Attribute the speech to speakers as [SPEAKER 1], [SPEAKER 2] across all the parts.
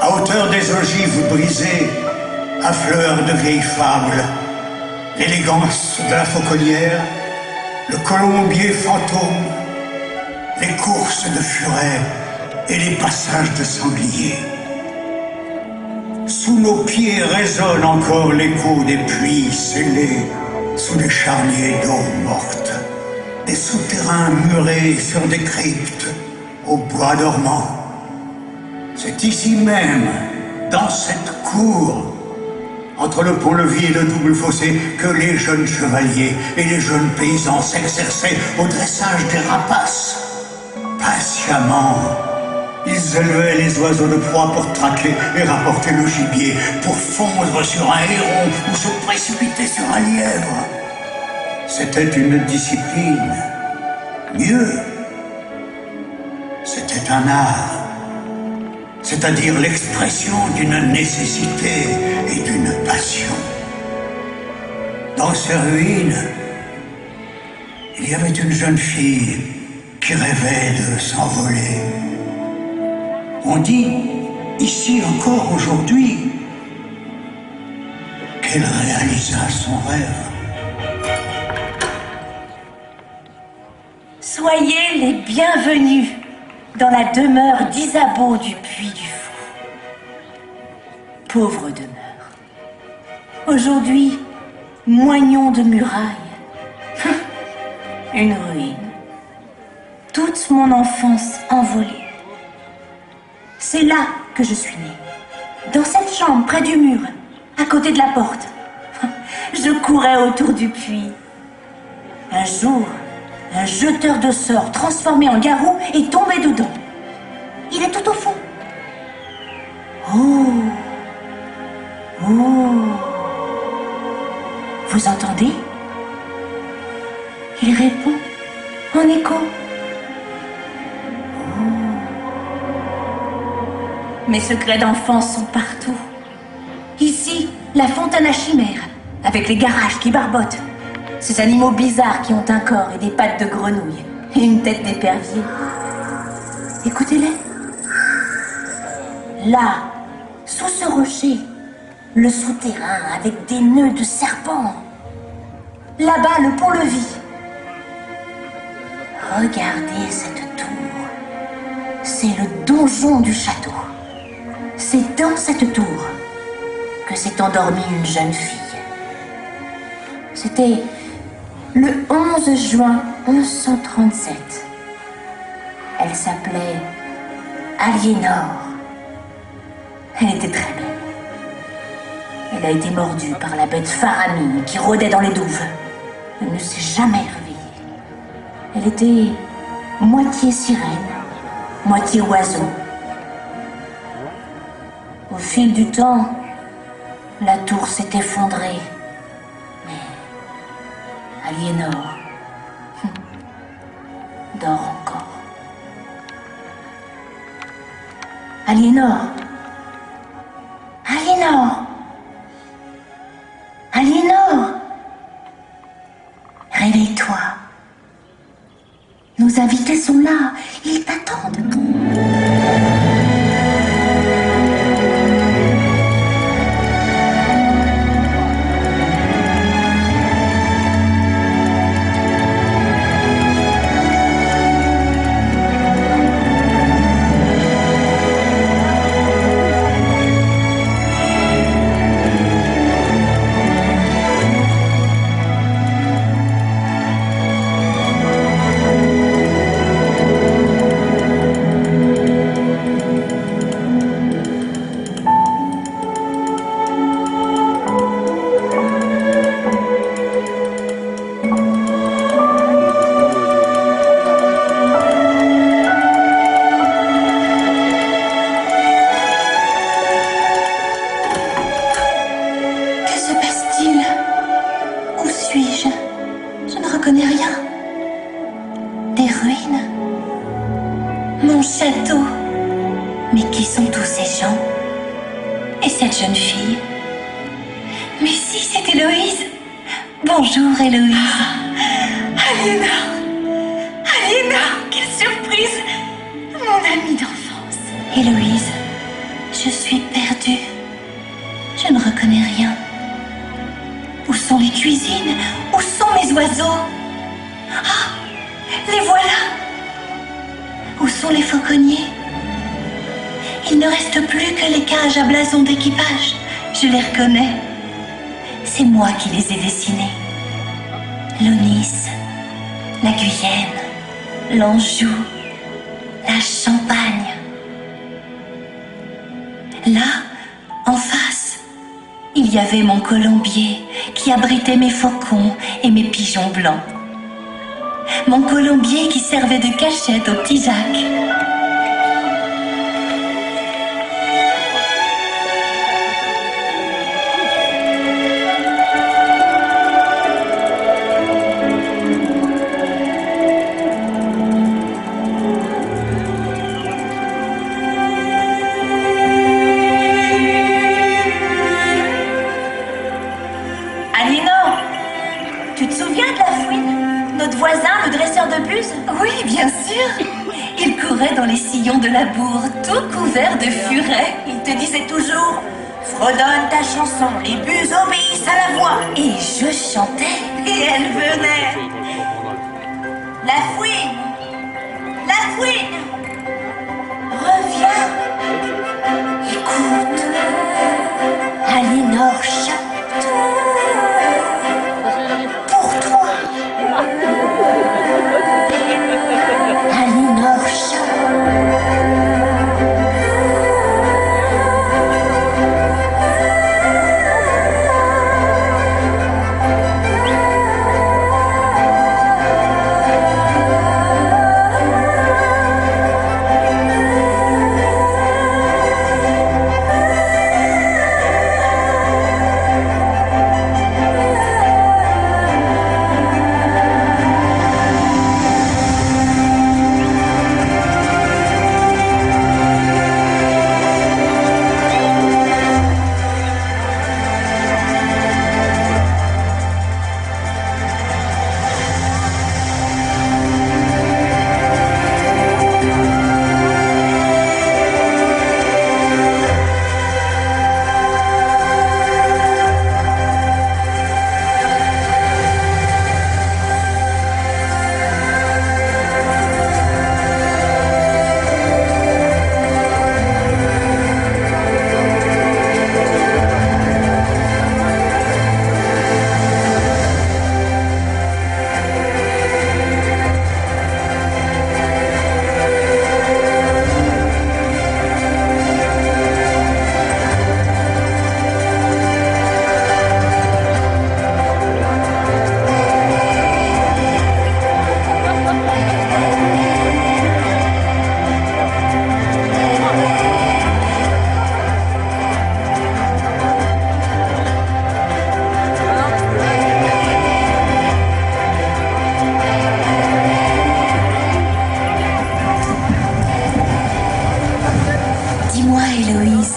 [SPEAKER 1] À hauteur des ogives brisées, à fleur de vieilles fables, l'élégance de la fauconnière, le colombier fantôme, les courses de furets et les passages de sangliers. Sous nos pieds résonne encore l'écho des puits scellés sous des charniers d'eau morte, des souterrains murés sur des cryptes au bois dormant. C'est ici même, dans cette cour, entre le pont-levis et le double fossé, que les jeunes chevaliers et les jeunes paysans s'exerçaient au dressage des rapaces. Patiemment, ils élevaient les oiseaux de proie pour traquer et rapporter le gibier, pour fondre sur un héron ou se précipiter sur un lièvre. C'était une discipline. Mieux, c'était un art. C'est-à-dire l'expression d'une nécessité et d'une passion. Dans ces ruines, il y avait une jeune fille qui rêvait de s'envoler. On dit, ici encore aujourd'hui, qu'elle réalisa son rêve.
[SPEAKER 2] Soyez les bienvenus dans la demeure d'Isabeau du Puy du Fou. Pauvre demeure. Aujourd'hui, moignon de murailles. Une ruine. Toute mon enfance envolée. C'est là que je suis née. Dans cette chambre, près du mur, à côté de la porte. Je courais autour du puits. Un jour, un jeteur de sorts transformé en garou est tombé dedans. Il est tout au fond. Oh. Oh. Vous entendez? Il répond en écho. Oh. Mes secrets d'enfance sont partout. Ici, la fontaine à chimères, avec les garages qui barbotent. Ces animaux bizarres qui ont un corps et des pattes de grenouille et une tête d'épervier. Écoutez-les. Là, sous ce rocher, le souterrain avec des nœuds de serpents. Là-bas, le pont-levis. Regardez cette tour. C'est le donjon du château. C'est dans cette tour que s'est endormie une jeune fille. C'était le 11 juin 1137. Elle s'appelait Aliénor. Elle était très belle. Elle a été mordue par la bête Faramine qui rôdait dans les douves. Elle ne s'est jamais réveillée. Elle était moitié sirène, moitié oiseau. Au fil du temps, la tour s'est effondrée. Mais Aliénor dort encore. Aliénor! Aliénor! Aliénor! Réveille-toi. Nos invités sont là. Ils t'attendent. Jeune fille. Mais si, c'est Héloïse. Bonjour, Héloïse. Aliénor. Aliénor, quelle surprise. Mon amie d'enfance. Héloïse, je suis Justine, où sont mes oiseaux? Ah, les voilà! Où sont les fauconniers? Il ne reste plus que les cages à blason d'équipage. Je les reconnais. C'est moi qui les ai dessinés. L'Aunis, la Guyenne, l'Anjou, la Champagne. Là, en face, il y avait mon colombier qui abritait mes faucons et mes pigeons blancs. Mon colombier qui servait de cachette au petit Jacques. Tu te souviens de la fouine? Notre voisin, le dresseur de buse? Oui, bien sûr. Il courait dans les sillons de la bourre, tout couvert de furets. Il te disait toujours: fredonne ta chanson, les buses obéissent à la voix. Et je chantais, et elle venait. La fouine! La fouine! Reviens! Écoute! Aliénor chante. Pour toi! Aliénor chante. Dis-moi, Héloïse,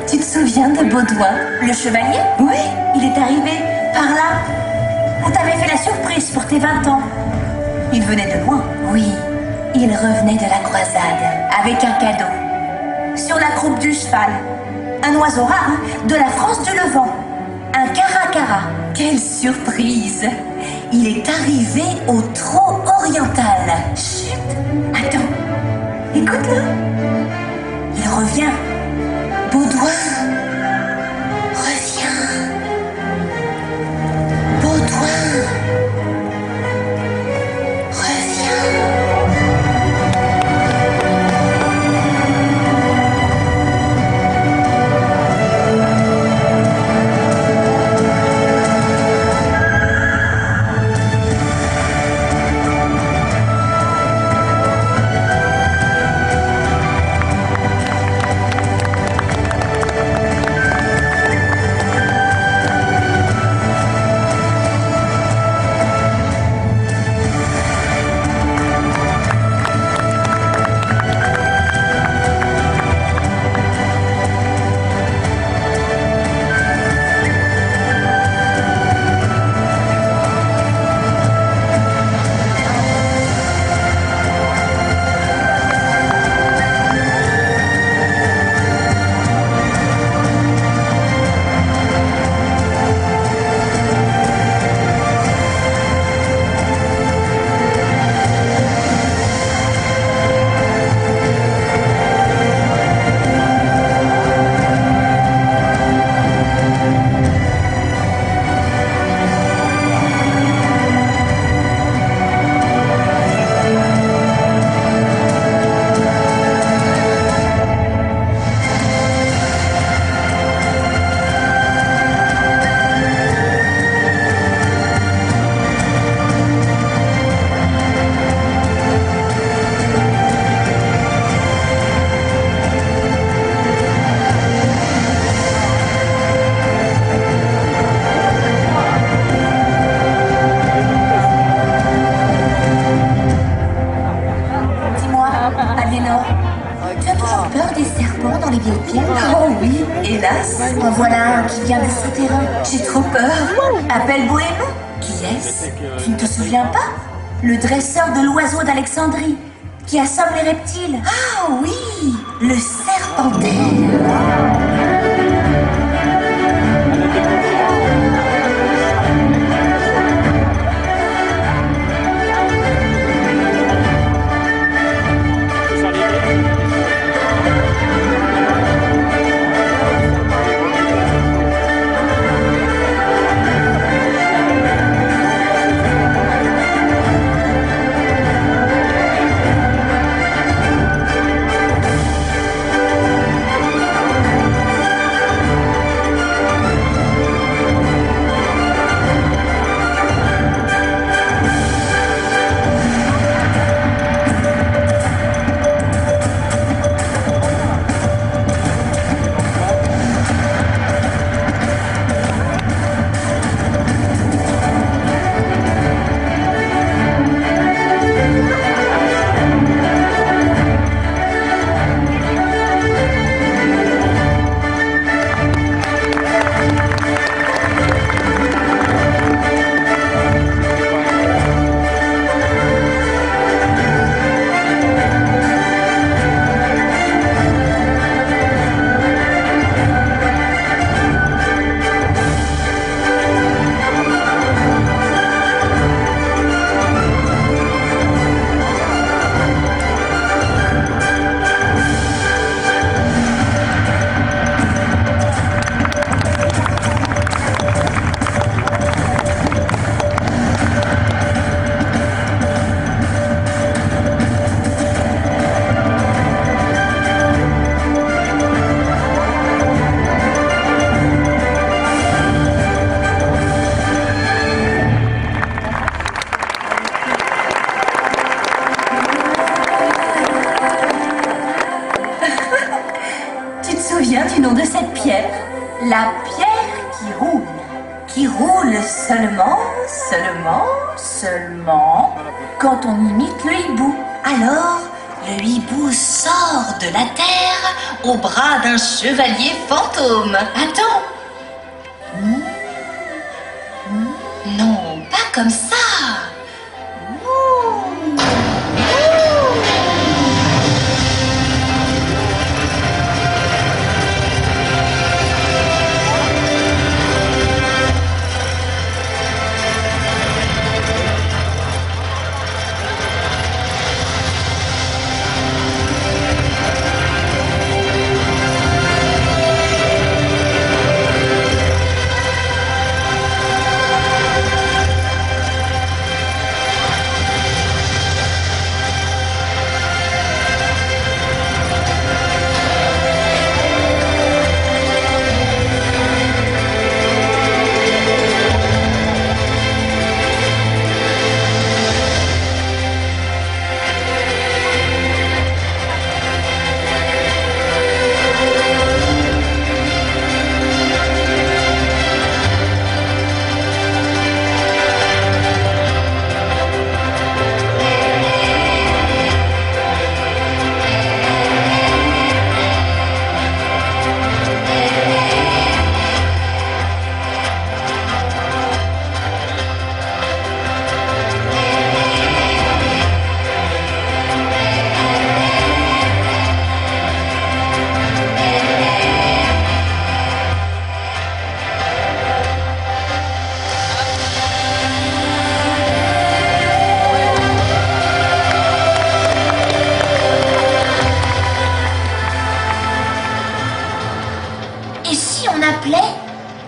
[SPEAKER 2] tu te souviens de Baudouin, le chevalier? Oui, il est arrivé par là. On t'avait fait la surprise pour tes 20 ans. Il venait de loin. Oui, il revenait de la croisade avec un cadeau. Sur la croupe du cheval, un oiseau rare de la France du Levant, un caracara. Quelle surprise! Il est arrivé au trot oriental. Chut! Attends, écoute-le. Il revient. Baudouin. Reviens. Baudouin. Reviens.
[SPEAKER 3] d'autres pièges?
[SPEAKER 2] Oh oui, hélas.
[SPEAKER 3] En voilà un qui vient du souterrain.
[SPEAKER 2] J'ai trop peur. Appelle Bohémond.
[SPEAKER 3] Qui est-ce?
[SPEAKER 2] Tu ne te souviens pas? Le dresseur de l'oiseau d'Alexandrie, qui assomme les reptiles.
[SPEAKER 3] Ah oui,
[SPEAKER 2] Le serpentaire. Tu te souviens du nom de cette pierre? La pierre qui roule. Qui roule seulement quand on imite le hibou.
[SPEAKER 3] alors le hibou sort de la terre au bras d'un chevalier fantôme.
[SPEAKER 2] Attends,
[SPEAKER 3] Non, pas comme ça.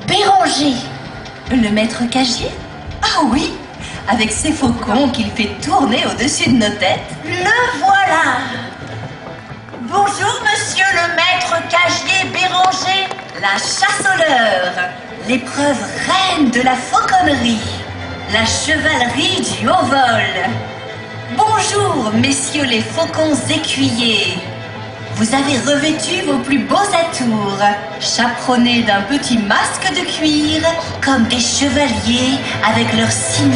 [SPEAKER 2] Béranger. Le maître cagier? Ah oui, avec ses faucons qu'il fait tourner au-dessus de nos têtes.
[SPEAKER 3] Le voilà. Bonjour, monsieur le maître cagier Béranger, la chasse au leurre, l'épreuve reine de la fauconnerie, la chevalerie du haut vol. Bonjour, messieurs les faucons écuyers. Vous avez revêtu vos plus beaux atours, chaperonnés d'un petit masque de cuir, comme des chevaliers avec leur cimier.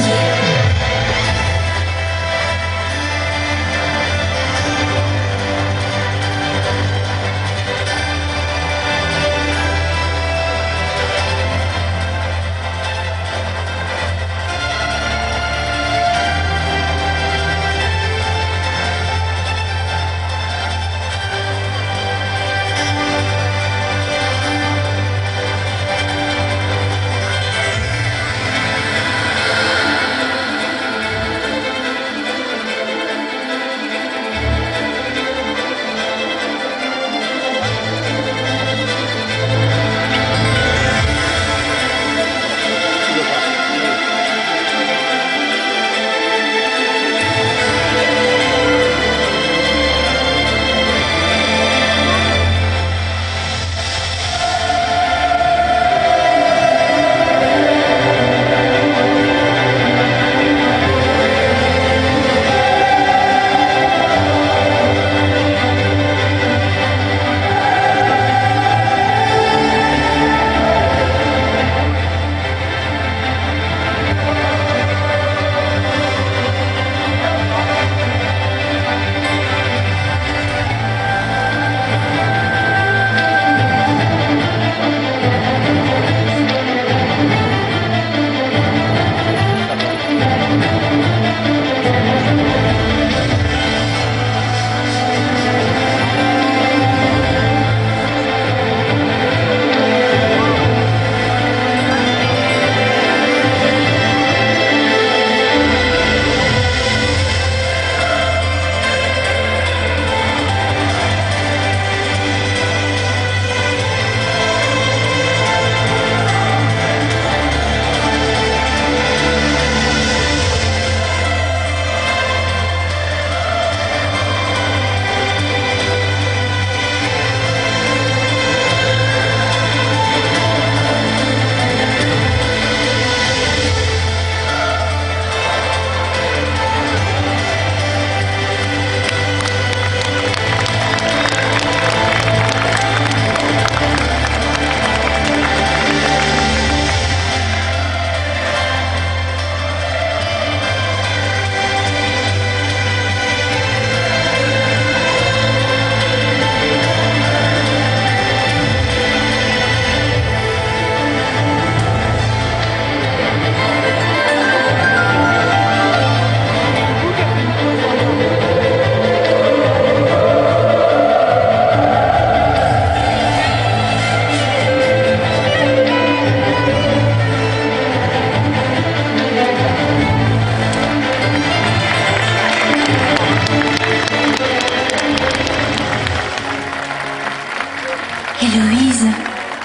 [SPEAKER 2] Héloïse,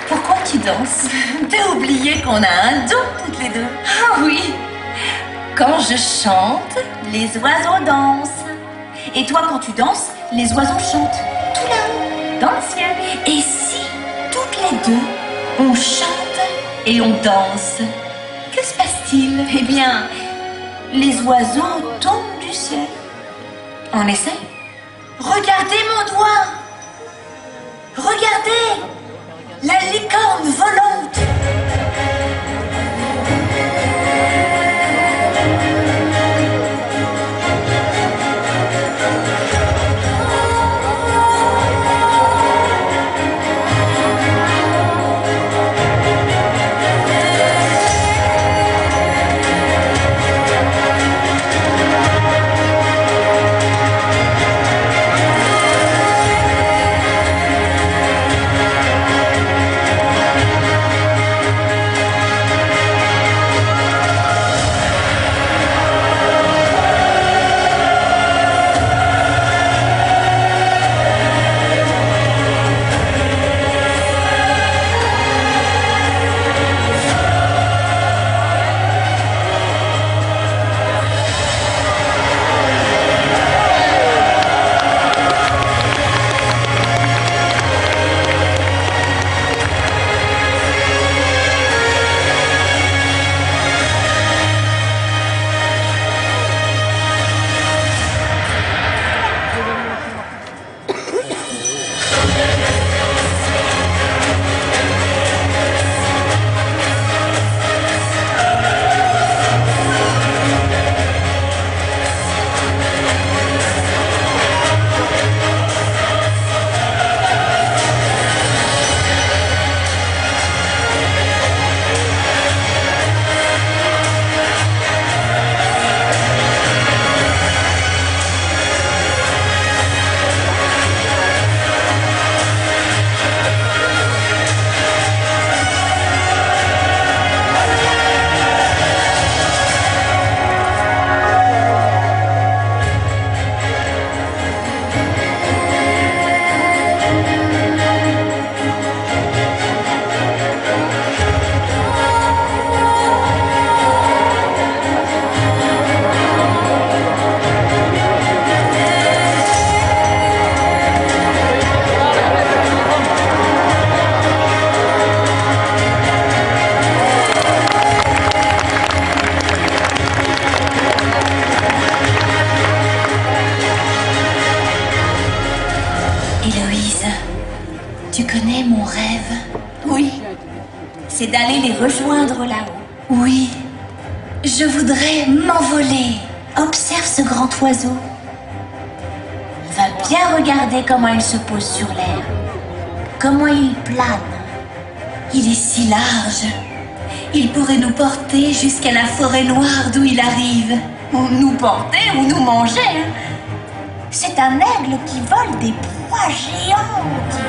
[SPEAKER 2] pourquoi tu danses?
[SPEAKER 3] T'as oublié qu'on a un don toutes les deux.
[SPEAKER 2] Ah oui, quand je chante,
[SPEAKER 3] Les oiseaux dansent.
[SPEAKER 2] et toi quand tu danses, les oiseaux chantent. Tout là-haut, dans le ciel. Et si toutes les deux, on chante et on danse, que se passe-t-il?
[SPEAKER 3] Eh bien,
[SPEAKER 2] Les oiseaux tombent du ciel. On essaie?
[SPEAKER 3] regardez mon doigt. Regardez, la licorne volante.
[SPEAKER 2] Héloïse, tu connais mon rêve?
[SPEAKER 3] Oui, c'est d'aller les rejoindre là-haut.
[SPEAKER 2] Oui, je voudrais m'envoler. Observe ce grand oiseau.
[SPEAKER 3] Va bien regarder comment il se pose sur l'air. Comment il plane.
[SPEAKER 2] Il est si large. Il pourrait nous porter jusqu'à la forêt noire d'où il arrive.
[SPEAKER 3] Ou nous porter ou nous manger. C'est un aigle qui vole des proies géantes.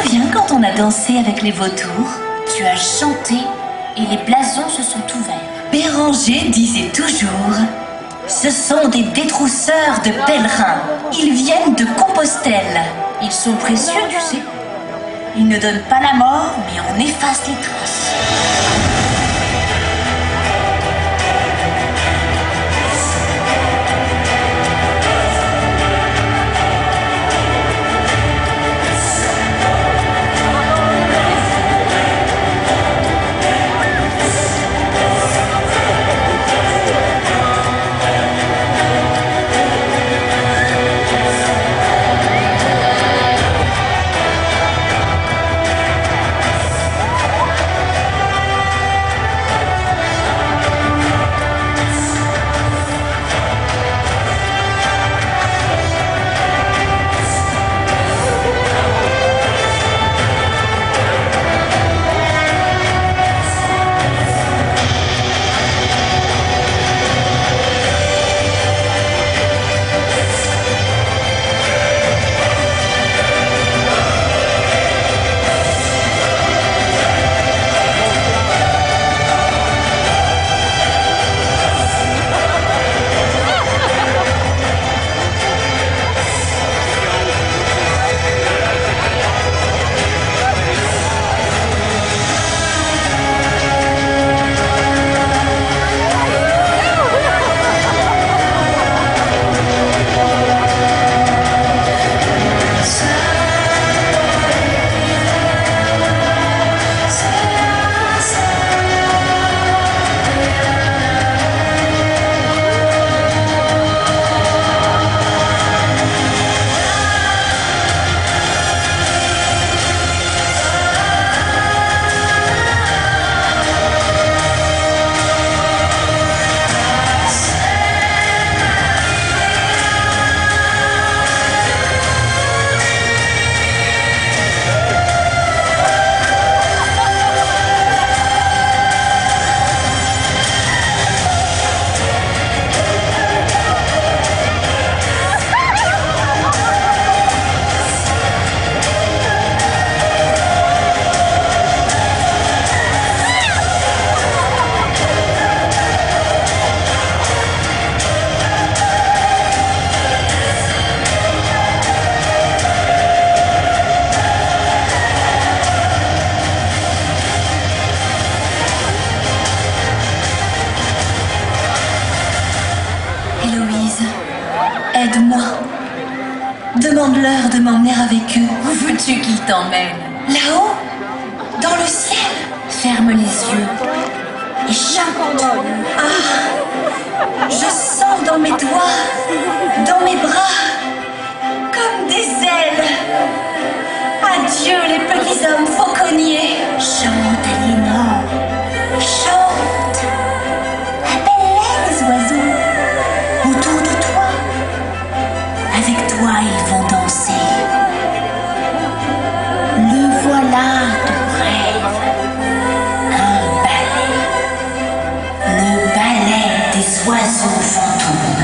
[SPEAKER 2] souviens quand on a dansé avec les vautours? Tu as chanté et les blasons se sont ouverts.
[SPEAKER 3] Béranger disait toujours: ce sont des détrousseurs de pèlerins. Ils viennent de Compostelle.
[SPEAKER 2] Ils sont précieux, tu sais. Ils ne donnent pas la mort, mais on efface les traces.
[SPEAKER 3] Aide-moi. Demande-leur de m'emmener avec eux.
[SPEAKER 2] Où veux-tu qu'ils t'emmènent?
[SPEAKER 3] Là-haut, dans le ciel.
[SPEAKER 2] Ferme les yeux et chante.
[SPEAKER 3] Ah, je sens dans mes doigts, dans mes bras, comme des ailes. Adieu les petits hommes fauconniers.
[SPEAKER 2] Chante, Aliénor.
[SPEAKER 3] Chante.
[SPEAKER 2] Appelle-les, les oiseaux. Autour de toi. Avec toi, ils vont danser. Le voilà, ton rêve. Un ballet. Le ballet des oiseaux fantômes.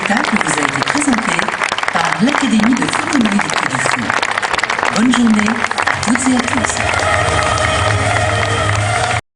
[SPEAKER 4] spectacle vous a été présenté par l'Académie de Fauconnerie.